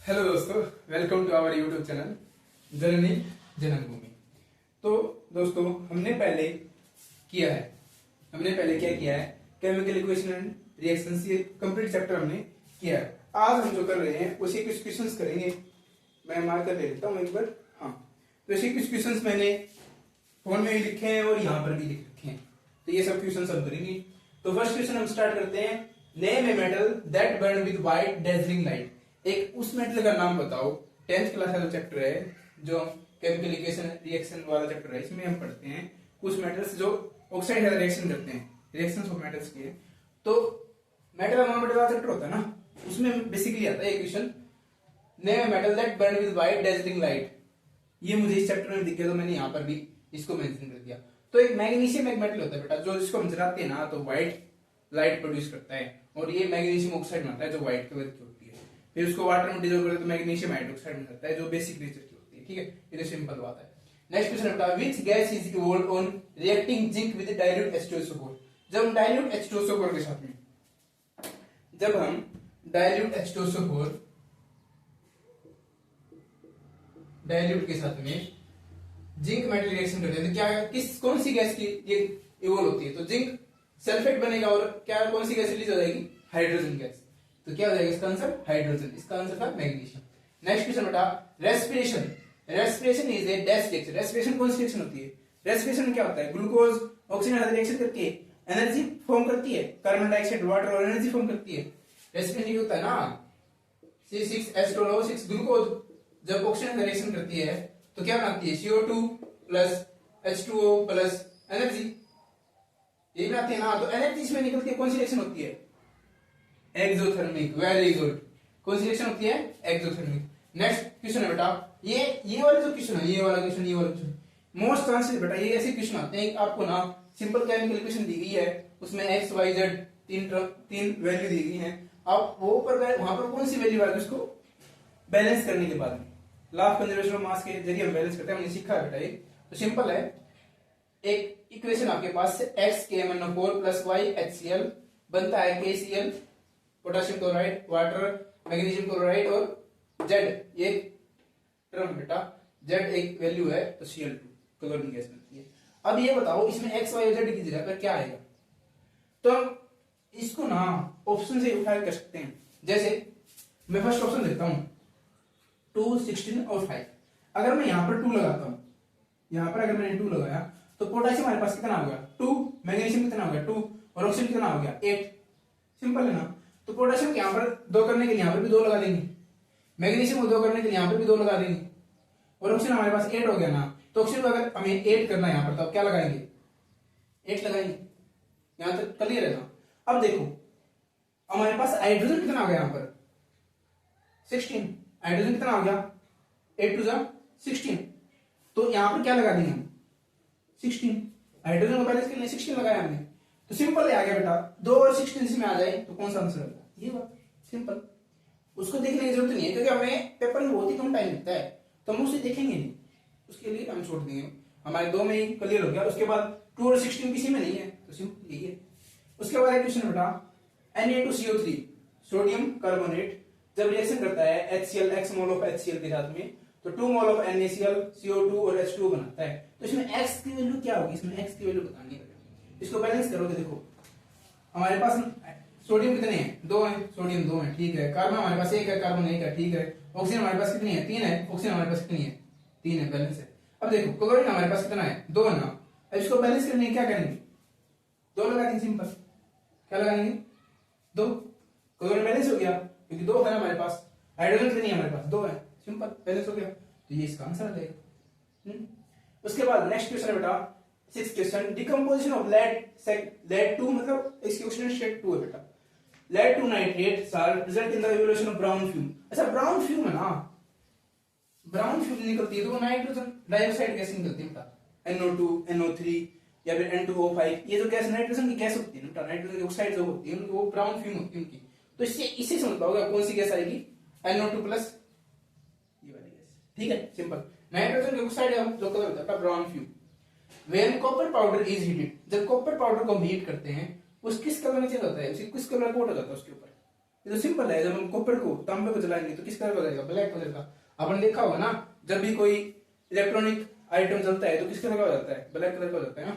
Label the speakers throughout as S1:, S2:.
S1: Hello दोस्तों, welcome to our YouTube channel Janani Janmabhoomi. तो दोस्तों हमने पहले क्या किया है केमिकल इक्वेशन एंड रिएक्शंस, ये कंप्लीट चैप्टर हमने किया है। आज हम जो कर रहे हैं उसी कुछ क्वेश्चंस करेंगे। मैं मार्क कर ले लेता हूँ एक बार। हाँ, तो इसी कुछ क्वेश्चंस मैंने फोन में भी लिखे हैं और यहाँ पर भी लिख रखे हैं, तो ये सब क्वेश्चंस हम करेंगे। तो फर्स्ट क्वेश्चन हम स्टार्ट करते हैं। Name a metal that burn with white dazzling light. एक उस मेटल का नाम बताओ। 10th क्लास का जो चैप्टर है, जो केमिकल इक्वेशन रिएक्शन वाला चैप्टर है, इसमें हम पढ़ते हैं कुछ मेटल्स जो ऑक्साइड का रिएक्शन करते हैं, रिएक्शंस ऑफ मेटल्स के। तो मेटल नॉन मेटल वाला चैप्टर होता है ना, उसमें बेसिकली आता है question, name a metal that burn with white dazzling light. ये मुझे इस चैप्टर में दिख गया तो मैंने यहाँ पर भी इसको मेंशन कर दिया। तो एक मैग्नीशियम एक मेटल होता है बेटा, जो जिसको हम जलाते हैं ना तो व्हाइट लाइट प्रोड्यूस करता है, और ये मैग्नीशियम ऑक्साइड बनता है जो व्हाइट कलर की होती है। फिर उसको वाटर में डिसॉल्व करते तो मैग्नीशियम हाइड्रोक्साइड बन जाता है जो बेसिक नेचर की होती है। ठीक है, ये तो सिंपल बात है। नेक्स्ट क्वेश्चन बेटा, which gas is evolved on reacting zinc with dilute H2SO4। जब हम डाइल्यूट H2SO4 के साथ में डाइल्यूट के साथ में जिंक मेटल रिएक्शन करते हैं तो क्या कौन सी गैस की ये इवॉल्व होती है? तो जिंक सल्फेट बनेगा और क्या कौन सी गैस रिलीज हो जाएगी? Hydrogen gas. तो क्या हो जाएगा इसका आंसर? हाइड्रोजन। इसका आंसर था मैग्नीशियम। नेक्स्ट क्वेश्चन बेटा, respiration is a dash reaction. Respiration कौन सी रिएक्शन होती है? रेस्पिरेशन में क्या होता है? ग्लूकोज ऑक्सीजन रिएक्शन करके एनर्जी फॉर्म करती है, कार्बन डाइऑक्साइड वाटर और एनर्जी फॉर्म करती है। रेस्पिरेशन ये होता है ना, C6H12O6 ग्लूकोज जब ऑक्सीजन रिएक्शन करती है तो क्या बनाती है? CO2 plus H2O plus energy, ये बनाती है ना। तो एनर्जी इसमें निकलती है, कौन सी रिएक्शन होती है? एक्सोथर्मिक। Very good. कौन सी रिएक्शन होती है? एक्सोथर्मिक। नेक्स्ट क्वेश्चन है बेटा, ये वाला जो क्वेश्चन है, ये वाला क्वेश्चन मोस्ट चांसेस बेटा ये ऐसे क्वेश्चन आते हैं आपको ना, सिंपल केमिकल इक्वेशन दी गई है, उसमें x y z तीन वैल्यू दी गई हैं। आप वो ऊपर गए, वहां पर कौन सी वैल्यू आएगी उसको बैलेंस करने के बाद में law of conservation of mass के जरिए हम बैलेंस करते हैं। हमने सीखा है बेटा ये। तो सिंपल है, एक इक्वेशन आपके पास XKMnO4 प्लस y HCl बनता है KCl, potassium chloride, water, magnesium chloride और Z ये टर्म बेटा, Z एक वैल्यू है तो Cl2 क्लोरीन गैस बनती है। अब ये बताओ इसमें x y और z की जगह पर क्या आएगा? तो हम इसको ना ऑप्शन से उठा कर सकते हैं। जैसे मैं फर्स्ट ऑप्शन देता हूं 2, 16 और 5। अगर मैं यहां पर 2 लगाता हूं, यहां पर अगर मैंने 2 लगाया तो पोटेशियम हमारे पास कितना हो गया? 2, मैग्नीशियम कितना हो गया? 2 और ऑक्सीजन कितना हो गया? 8। सिंपल है ना। तो पोटेशियम के यहां पर 2 करने के लिए यहां पर भी 2 लगा देंगे, मैग्नीशियम को 2 करने के लिए यहां पर भी 2 लगा देंगे, और ऑक्सीजन हमारे पास 8 हो गया ना। तो ऑक्सीजन को अगर हमें 8 करना है यहां पर तो क्या लगाएंगे? 8 लगाएंगे। यहां तक क्लियर है ना? अब देखो हमारे पास हाइड्रोजन कितना हो गया यहां पर? 16। हाइड्रोजन कितना हो गया? 8 2 16। तो यहां पर क्या लगा देंगे हम? 16। हाइड्रोजन को बैलेंस करने 16 लगाया हमने। तो सिंपल है, आ गया बेटा 2 और 16 इसमें आ जाए तो कौन सा आंसर होगा? ये बात सिंपल। उसको देखने की जरूरत नहीं है क्योंकि हमें पेपर में बहुत ही कम टाइम लगता है, तो हम उसे देखेंगे नहीं, उसके लिए हम छोड़ देंगे। हमारे 2 में ही क्लियर हो गया। उसके बाद 2 और 16 किसी में नहीं है, तो सिंपल यही है। उसके बाद एक क्वेश्चन बेटा, Na2CO3 सोडियम कार्बोनेट जब रिएक्शन करता है HCl x mole of HCl के साथ में तो 2 मोल ऑफ NaCl CO2 और H2O बनाता है। तो इसमें x की वैल्यू क्या होगी? इसमें x की वैल्यू बतानी है। इसको बैलेंस करोगे, देखो हमारे पास सोडियम कितने हैं? 2 हैं, सोडियम 2 है, ठीक है। कार्बन हमारे पास 1 है, कार्बन 1 है, ठीक है। ऑक्सीजन हमारे पास कितनी है? 3 है, ऑक्सीजन हमारे पास कितनी है? 3 है, बैलेंस है। अब देखो क्लोरीन हमारे पास कितना है? 2 है ना। अब इसको बैलेंस करने क्या करेंगे? 2 लगा देंगे। सिंपल, क्या लगाएंगे? 2। क्लोरीन बैलेंस हो गया क्योंकि 2 है हमारे पास। हाइड्रोजन कितनी है हमारे पास? 2 है, सिंपल बैलेंस हो गया। तो ये इसका आंसर आ जाएगा। उसके बाद नेक्स्ट क्वेश्चन है बेटा 6th question, decomposition of lead 2 मतलब इसके क्वेश्चन स्टेट 2 है बेटा। lead 2 nitrate salt result in the evolution of brown fume. अच्छा ब्राउन फ्यूम है ना, ब्राउन फ्यूम निकलती है तो नाइट्रोजन डाइऑक्साइड गैस निकलती है बेटा, NO2 NO3 या फिर N2O5। ये जो गैस नाइट्रोजन की गैस होती है ना, नाइट्रोजन की ऑक्साइड जो होती है वो ब्राउन फ्यूम होती है उनकी। तो इससे समझ पाओगे कौन सी गैस आएगी? NO2 प्लस ये वाली गैस, ठीक है। सिंपल, नाइट्रोजन की ऑक्साइड जो कलर होता है brown fume. When copper powder is heated, जब कॉपर पाउडर को हम हीट करते हैं उस किस कलर में चेंज होता है? किस कलर कोट हो जाता है उसके ऊपर? ये तो सिंपल है, जब हम कॉपर को तांबे को जलाएंगे तो किस कलर का हो जाएगा, ब्लैक कलर का। आपने देखा होगा ना, जब भी कोई इलेक्ट्रॉनिक आइटम जलता है तो किस कलर का हो जाता है, ब्लैक कलर का हो जाता है ना।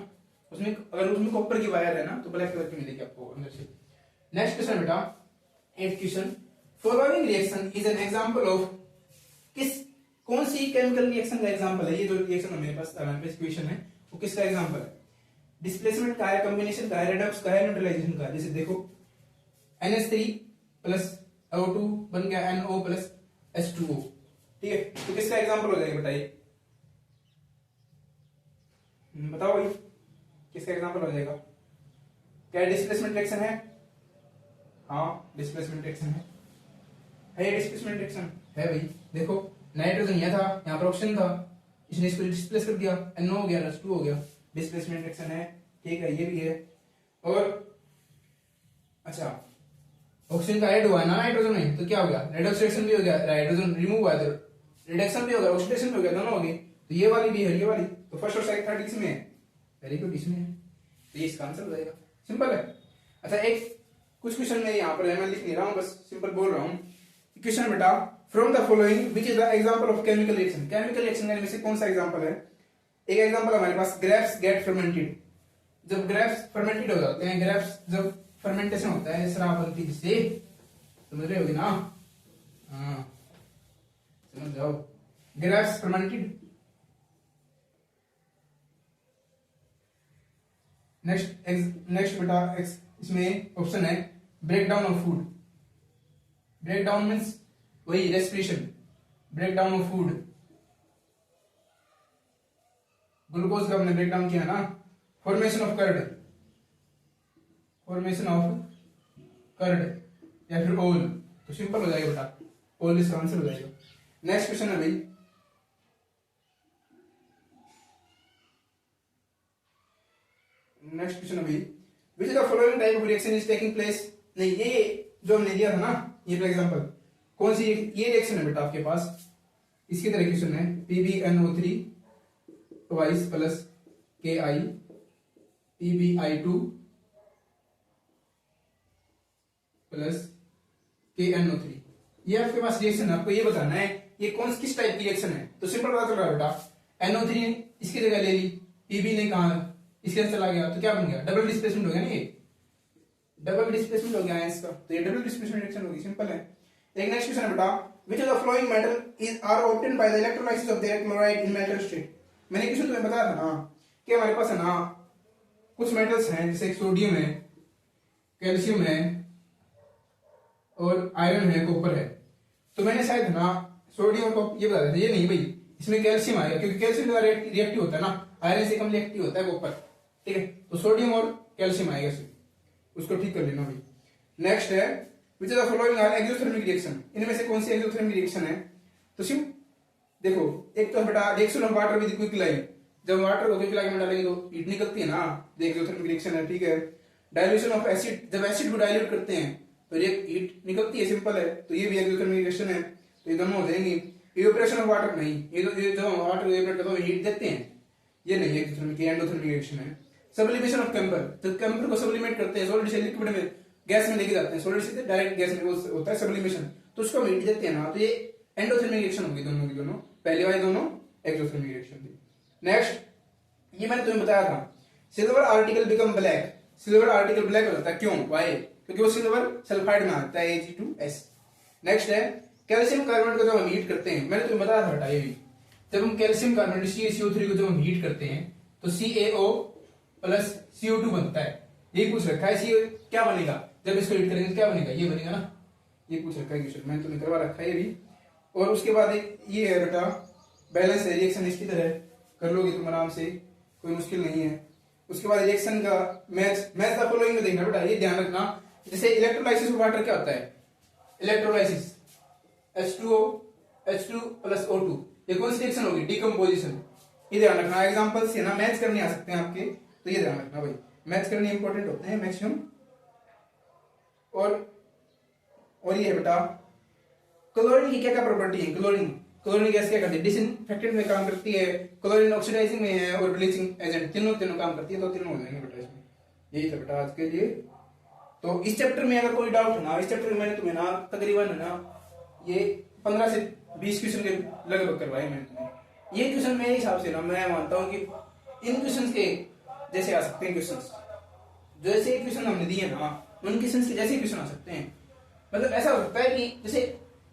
S1: उसमें अगर उसमें कॉपर की वायर है ना तो ब्लैक कलर की मिलेगी आपको अंदर से। नेक्स्ट क्वेश्चन बेटा, 8th question, following reaction is an example of, कौन सी केमिकल रिएक्शन का एग्जांपल है, ये जो रिएक्शन मेरे पास क्वेश्चन है वो किसका एग्जांपल है, डिस्प्लेसमेंट का है, कॉम्बिनेशन का है, रेडॉक्स का है, न्यूट्रलाइजेशन का है। जैसे देखो NH3 प्लस O2 बन गया NO प्लस H2O, ठीक है, तो किसका एग्जांपल हो जाएगा बताइए, बताओ भाई किसका एग्जांपल हो जाएगा। क्या डिस्प्लेसमेंट रिएक्शन है, हाँ डिस्प्लेसमेंट रिएक्शन है डिस्प्लेसमेंट रिएक्शन है भाई। देखो नाइट्रोजन यह था, यहाँ पर ऑक्सीजन था, इसने इसको डिस्प्लेस कर दिया, NO हो गया H2 हो गया, डिस्प्लेसमेंट रिएक्शन है, ठीक है, ये भी है। और अच्छा ऑक्सीजन का ऐड हुआ है ना नाइट्रोजन में, तो क्या हो गया, रेडॉक्स रिएक्शन भी हो गया, हाइड्रोजन रिमूव हुआ तो रिडक्शन भी हो गया, ऑक्सीडेशन भी हो गया, दोनों हो गए। तो ये वाली भी है, ये वाली, तो फर्स्ट और सेकंड थर्ड इसमें है, वेरी गुड, इसमें है, तो ये इसका आंसर हो जाएगा, सिंपल है। अच्छा एक कुछ क्वेश्चन में यहाँ पर मैं लिख नहीं रहा हूँ, बस सिंपल बोल रहा हूँ। क्वेश्चन बेटा, from the following which is the example of chemical reaction, chemical reaction में से कौन सा एग्जांपल है। एक एग्जांपल हमारे पास, ग्रेप्स गेट फर्मेंटेड, जब ग्रेप्स फर्मेंटेड हो जाते हैं, ग्रेप्स जब फर्मेंटेशन होता है, शराब बनती है जिससे, समझ रहे होगे ना, हाँ समझ जाओ, ग्रेप्स फर्मेंटेड। नेक्स्ट बेटा इसमें ऑप्शन है break down of food, break down means वही respiration, break down of food, glucose का हमने ब्रेक डाउन किया ना, formation of curd, formation of curd या फिर ओल, तो सिंपल हो जाएगा बेटा, ओल इसका आंसर हो जाएगा। नेक्स्ट क्वेश्चन है भाई, नेक्स्ट क्वेश्चन है भाई, which is the following type of reaction is taking place, नहीं ये जो हमने दिया था ना, ये फॉर एग्जांपल कौन सी ये रिएक्शन है बेटा आपके पास, इसकी तरह क्वेश्चन है, PbNO3 twice plus Ki PbI2 plus KNO3, ये आपके पास रिएक्शन है, आपको ये बताना है ये कौन किस टाइप की रिएक्शन है। तो सिंपल पता चल रहा है बेटा, NO3 इसकी जगह ले ली, Pb ने कहा इसके अंदर चला गया, तो क्या बन गया, डबल डिस्प्लेसमेंट हो गया ना, ये डबल डिस्प्लेसमेंट हो गया है इसका, तो ये डबल डिस्प्लेसमेंट रिएक्शन होगी, सिंपल है। एक नेक्स्ट क्वेश्चन है बेटा, which of the following metal is are obtained by the electrolysis of their chloride in metal state. मैंने क्वेश्चन तुम्हें बताया था ना कि हमारे पास है ना कुछ मेटल्स हैं, जैसे सोडियम है, कैल्शियम है और आयरन है, कॉपर है। तो मैंने शायद ना सोडियम को ये बताया था, ये नहीं भाई, इसमें कैल्शियम आएगा क्योंकि कैल्शियम ज्यादा रिएक्टिव होता है ना, आयरन से कम रिएक्टिव होता है कॉपर, ठीक है, तो सोडियम और कैल्शियम आएगा इसमें, उसको ठीक कर लेना भाई। नेक्स्ट है which of the following are exothermic reaction, इनमें से कौन सी एक्सोथर्मिक रिएक्शन है। तो सिम देखो, एक तो बेटा रिएक्शन ऑफ वाटर विद क्विकलाइन, जब वाटर को क्विकलाइन में डालेंगे तो हीट निकलती है ना, ये एक्सोथर्मिक रिएक्शन है, ठीक है। डाइल्यूशन ऑफ एसिड, जब एसिड को डाइल्यूट करते हैं तो हीट निकलती है, सिंपल है, तो ये भी एक्सोथर्मिक रिएक्शन है, तो ये दोनों हो जाएंगे। इवेपोरेशन ऑफ वाटर नहीं, ये जो वाटर इवेपोरेट करते हैं हीट देते हैं, ये नहीं है एक्सोथर्मिक, ये एंडोथर्मिक रिएक्शन है। सब्लिमेशन ऑफ केम्बर, जब केम्बर को सब्लिमेट करते हैं, सॉलिड से लिक्विड में गैस में लेके जाते हैं, सॉलिड से डायरेक्ट गैस में होता है सब्लिमेशन, तो उसको हीट देते हैं ना, तो ये एंडोथर्मिक रिएक्शन होगी दोनों की दोनों, पहले वाली दोनों एक्सोथर्मिक रिएक्शन थी। नेक्स्ट ये मैंने तुम्हें बताया था, silver article become black, silver article black हो जाता है, क्यों, वाई, क्योंकि वो सिल्वर सल्फाइड में आता है Ag2S। नेक्स्ट है कैल्शियम कार्बोनेट को जब हम हीट करते हैं, मैंने तुम्हें बताया था बेटा, ये भी जब हम कैल्शियम कार्बोनेट CaCO3 को जब हम हीट करते हैं तो CaO प्लस CO2 बनता है, ये पूछ रखा है, CO क्या बनेगा जब इसको हीट करेंगे, क्या बनेगा, ये बनेगा ना, ये पूछ रखा है क्वेश्चन, मैंने तुम्हें करवा रखा है ये भी। और उसके बाद ये है बेटा बैलेंस है, रिएक्शन इसकी तरह कर लोगे तुम आराम से, कोई मुश्किल नहीं है। उसके बाद रिएक्शन का मैच द फॉलोइंग में देखना बेटा, ये ध्यान रखना, जैसे इलेक्ट्रोलाइसिस ऑफ वाटर क्या होता है, electrolysis H2O H2 plus O2, ये कौन सी रिएक्शन होगी, डिकम्पोजिशन, ये ध्यान रखना। एग्जांपल से ना मैच करने आ सकते हैं आपके, तो ये ध्यान रखना भाई, मैच करने इंपॉर्टेंट होते हैं मैक्सिमम। और ये है बेटा क्लोरीन की क्या क्या प्रॉपर्टी है, क्लोरीन गैस क्या करती है, डिसइंफेक्टेंट में काम करती है, क्लोरीन ऑक्सीडाइजिंग में है और ब्लीचिंग एजेंट, तीनों काम करती है, तो तीनों हो जाएंगे बेटा इसमें। यही था बेटा आज के लिए, तो इस चैप्टर में अगर कोई डाउट है ना, इस चैप्टर में मैंने तुम्हें ना तकरीबन ना ये 15 से 20 क्वेश्चन के लगभग करवाए मैंने तुम्हें। ये क्वेश्चन मेरे हिसाब से ना मैं मानता हूँ कि इन क्वेश्चन के जैसे आ सकते हैं क्वेश्चन, जैसे क्वेश्चन हमने दिए ना उन क्वेश्चन के जैसे क्वेश्चन आ सकते हैं। मतलब ऐसा हो सकता है कि जैसे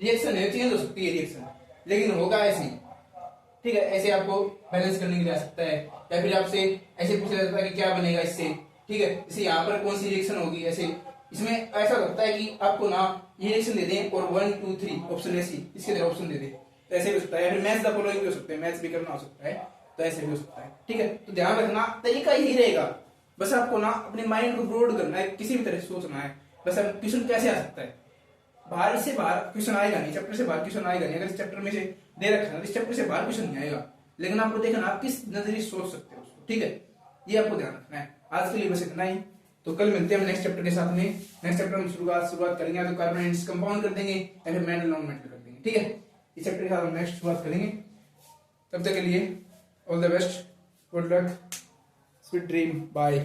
S1: रिएक्शन है, चेंज हो सकती है रिएक्शन, लेकिन होगा ऐसे ही, ठीक है। ऐसे आपको बैलेंस करने के लिए आ सकता है, या फिर आपसे ऐसे पूछा जाता है कि क्या बनेगा इससे, ठीक है। जैसे यहाँ पर कौन सी रिएक्शन होगी, ऐसे इसमें ऐसा लगता है कि आपको ना ये रिएक्शन दे दें और 1 2 3 ऑप्शन ऐसी इसके अंदर ऑप्शन दे दें, तो ऐसे भी हो सकता है। या फिर मैच द फॉलोइंग भी हो सकते हैं, मैच भी करना हो सकता है, तो ऐसे भी हो सकता है, ठीक है। तो ध्यान रखना तरीका यही रहेगा, बस आपको ना अपने माइंड को ब्रॉड करना है, किसी भी तरह से सोचना है बस अब क्वेश्चन कैसे आ सकता है। बाहर इससे बाहर क्वेश्चन आएगा नहीं, चैप्टर से बाहर क्वेश्चन आएगा नहीं। अगर इस चैप्टर में से दे रखा है तो इस चैप्टर से बाहर क्वेश्चन नहीं आएगा, लेकिन आपको देखना आप किस नजरिए सोच सकते हो उसको, ठीक है। ये आपको ध्यान रखना है। आज के लिए बस इतना ही, तो कल मिलते हैं हम नेक्स्ट चैप्टर के साथ में। नेक्स्ट चैप्टर में शुरुआत करेंगे, तो कार्बन एंड कंपाउंड कर देंगे या फिर मेटल नॉन मेटल कर देंगे, ठीक है। इस चैप्टर के साथ हम नेक्स्ट शुरुआत करेंगे। तब तक के लिए all the best, good luck, sweet dream, bye.